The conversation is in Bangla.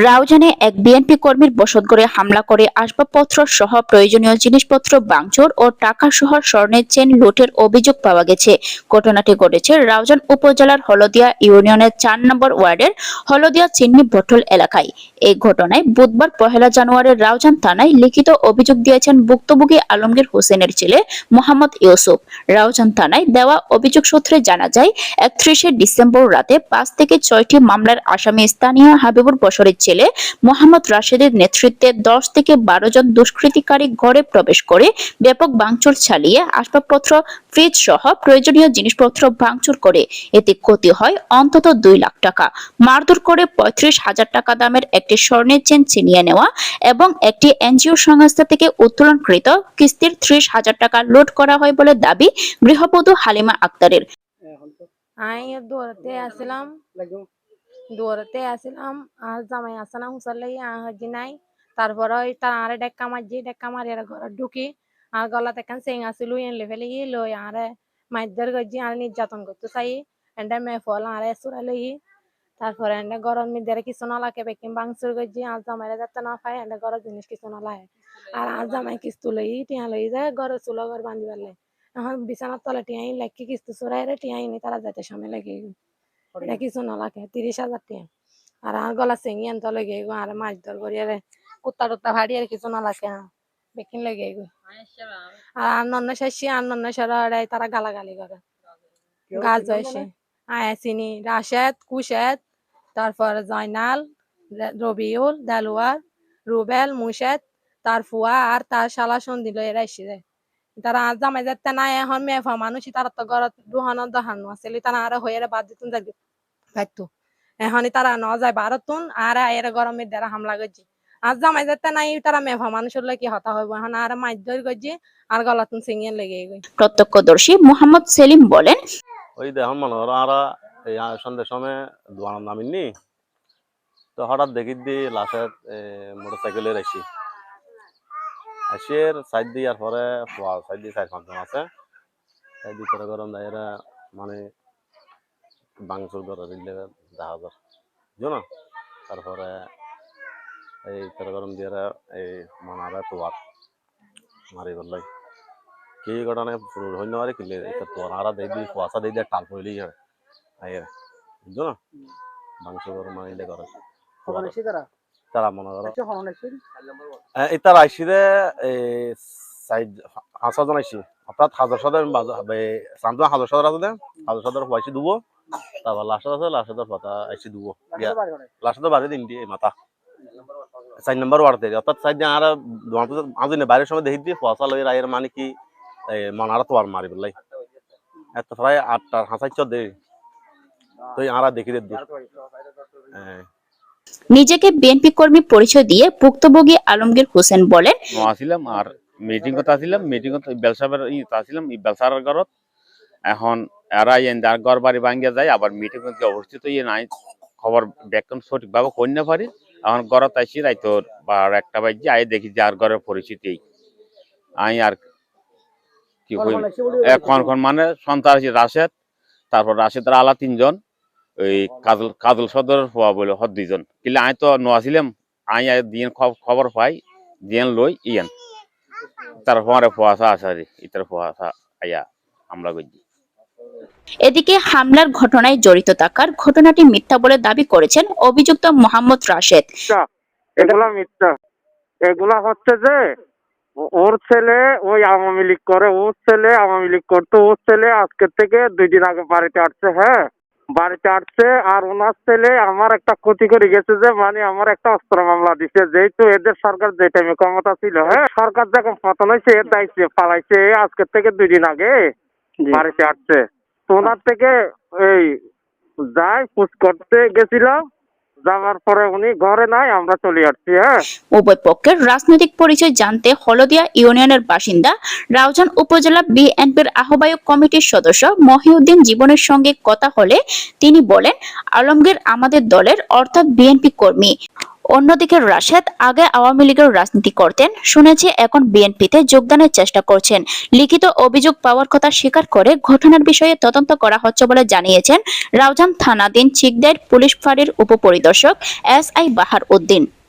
রাউজানে এক বিএনপি কর্মীর বসতঘরে হামলা করে আসবাবপত্র সহ প্রয়োজনীয় জিনিসপত্র ভাঙচুর ও টাকা সহ স্বর্ণের চেন লুটের অভিযোগ পাওয়া গেছে। ঘটনাটি ঘটেছে রাউজান উপজেলার হলদিয়া ইউনিয়নের ৪ নম্বর ওয়ার্ডের হলদিয়া চিন্নি বটল এলাকায়। এই ঘটনায় বুধবার ১ জানুয়ারি রাউজান থানায় লিখিত অভিযোগ দিয়েছেন ভুক্তভোগী আলমগীর হোসেনের ছেলে মোহাম্মদ ইউসুফ। রাউজান থানায় দেওয়া অভিযোগ সূত্রে জানা যায়, ৩১ ডিসেম্বর রাতে ৫ থেকে ৬টি মামলার আসামি স্থানীয় হাবিবুর বশরের ছেলে মোহাম্মদ রাশেদের নেতৃত্বে ১০ থেকে ১২ জন দুষ্কৃতিকারী ঘরে প্রবেশ করে ব্যাপক ভাঙচুর চালিয়ে আসবাবপত্র, ফ্রিজ সহ প্রয়োজনীয় জিনিসপত্র ভাঙচুর করে। এতে ক্ষতি হয় অন্তত ২ লাখ টাকা। মারধর করে ৩৫,০০০ টাকা দামের একটি স্বর্ণের চেন ছিনিয়ে নেওয়া এবং একটি এনজিও সংস্থা থেকে উত্তোলনকৃত কিস্তির ৩০,০০০ টাকা লুট করা হয় বলে দাবি গৃহবধূ হালিমা আক্তারের। দৌড়াতে আসলাম আর জামাই আসলাম হুসালাই হাজি নাই। তারপরে তারে ডেক্কা মারি আর ঘরে ঢুকি আর গলাতে একখান চেং আছিল এনলে ফেলে লই আরে মাইদের গজি আর নির্যাতন করতে চাই এন্ডা মে ফল আরে সুরা লই। তারপরে এন্ডা গরম মিদের কিছু না লাগে বেকিং বাংসুর গজি আর জামাইরে যাতে না পায় এন্ডা গরম জিনিস কিছু না লাগে আর জামাই কিস্তু লই টিয়া লই যায় ঘরে চুলো ঘর বান্ধি পারলে এখন বিছানার তলে টিয়াই লাগি কিস্তু চোরাইরে টিয়াই নি তারা যাতে সামনে লাগে এটা কিছু না লাগে ৩০,০০০ টাকা আর গলা চেঙি আনতে লগে আর মাছ ধর করি আরে কুত্তা টুত্তা ভাড়ি আর কিছু না লাগে বেকিন লগে আর নন্ন শেষি আর নন্ন সরাই তারা গালাগালি করে গাছ হয়েছে আয়াসিনি রাশেদ কুশেদ তারপর জয়নাল রবিউল দেলোয়ার রুবেল মুশেদ তার ফুয়া আর তার শালা সন্দিল এরা এসে যায়। তারা জামাই যাতে নাই এখন মেফা মানুষই তারা তো ঘরত দুহানো দহানো আসলে তারা আরো হয়ে বাদ দিতুন যাবি পাইতো এখনই তারা ন যায় ভারতুন আর এর গরমের দ্বারা হামলা করছি আর জামাই যাতে নাই তারা মেফা মানুষের কি হতা হইব এখন আর মাছ ধর করছি আর গলাতুন সিঙিয়ে লেগে গই। প্রত্যক্ষদর্শী মোহাম্মদ সেলিম বলেন, ওই দেখুন মনে করো আর এই সন্ধ্যের সময় দোয়ান নামিনি তো হঠাৎ দেখি দি লাশের মোটরসাইকেলের আসির সাইড দিয়ার পরে সাইড দিয়ে ৪-৫ জন আছে সাইড দিয়ে করে গরম দায়েরা মানে বাংসুর করে দিলে দেখা যায় বুঝো। তারপরে এই করে গরম দিয়ে এই মানারা তোয়ার মারি বললাই কি ঘটনা হইন আরে কিলে তোর আরা দেই দি কুয়াশা দেই দিয়ে টাল পড়লি আইরে বুঝো না বাংসুর করে মারিলে করে তারা মনে করো এটার আইসিরে সাইড ৫ জন আইসি অর্থাৎ হাজার সদর সামনে হাজার সদর আছে হাজার সদর পয়সা দিব তারপর লাস্ট আছে লাস্টের পাতা আইসি দিব লাস্টের বাড়ি দিন দিয়ে মাথা ৪ নম্বর ওয়ার্ডে অর্থাৎ সাইড দিয়ে আর আজিনে বাইরের সময় দেখি দিয়ে পয়সা লই রায়ের মানে কি মনারা তো আর মারি বললাই এত প্রায় ৮টার হাসাইছ দে তুই আরা দেখি দে নিজেকে বিএনপি কর্মী পরিচয় দিয়ে ভুক্তভোগী আলমগীর হোসেন বলেন, আসিলাম আর মিটিং করতে আসিলাম মিটিং করতে বেলসাবের আসিলাম বেলসার ঘরত এখন এরা যার ঘর বাড়ি ভাঙ্গিয়া যায় আবার মিটিং করতে অবস্থিত নাই খবর ব্যাকরণ সঠিকভাবে করি না পারি এখন ঘরত আইসি রাইতো ১২-১টা বাজে আই দেখি যে আর ঘরের পরিস্থিতি আই আর কি এখন মানে সন্তান আছি রাশেদ তারপর রাশেদের আলা ৩ জন ওই কাজল সদর হওয়া বলে ২ জন কিন্তু আই তো নোয়াছিলাম আই দিন খবর পাই দিন লই ইয়ান তারপরে ফুয়াশা আসারি ইতার ফুয়াশা আয়া হামলা করছি। এদিকে হামলার ঘটনায় জড়িত থাকার ঘটনাটি মিথ্যা বলে দাবি করেছেন অভিযুক্ত মোহাম্মদ রাশেদ। এগুলা মিথ্যা, এগুলা হচ্ছে যে ওর ছেলে ওই আওয়ামী লীগ করে, ওর ছেলে আওয়ামী লীগ করতো, ওর ছেলে আজকে থেকে ২ দিন আগে বাড়িতে আসছে। হ্যাঁ বাড়িতে আসছে আর ওনার ছেলে আমার একটা ক্ষতি করে গেছে যে মানে আমার একটা অস্ত্র মামলা দিছে যেহেতু এদের সরকার যে টাইমে ক্ষমতা ছিল। হ্যাঁ সরকার যখন পতন হয়েছে এর দায়িত্ব পালাইছে আজকে থেকে ২ দিন আগে বাড়িতে আসছে। তো ওনার থেকে এই যাই পুষ করতে গেছিলাম যাওয়ার পরে উনি ঘরে নাই আমরা চলে আসছি। হ্যাঁ উভয় পক্ষের রাজনৈতিক পরিচয় জানতে হলদিয়া ইউনিয়নের বাসিন্দা রাউজান উপজেলা বিএনপির আহ্বায়ক কমিটির সদস্য মহিউদ্দিন জীবনের সঙ্গে কথা হলে তিনি বলেন, আলমগীর আমাদের দলের অর্থাৎ বিএনপি কর্মী। অন্যদিকে রাশেদ আগে আওয়ামী লীগের রাজনীতি করতেন, শুনেছি এখন বিএনপিতে যোগদানের চেষ্টা করছেন। লিখিত অভিযোগ পাওয়ার কথা স্বীকার করে ঘটনার বিষয়ে তদন্ত করা হচ্ছে বলে জানিয়েছেন রাউজান থানাধীন চিকদাইর পুলিশ ফাঁড়ির উপপরিদর্শক SI বাহার উদ্দিন।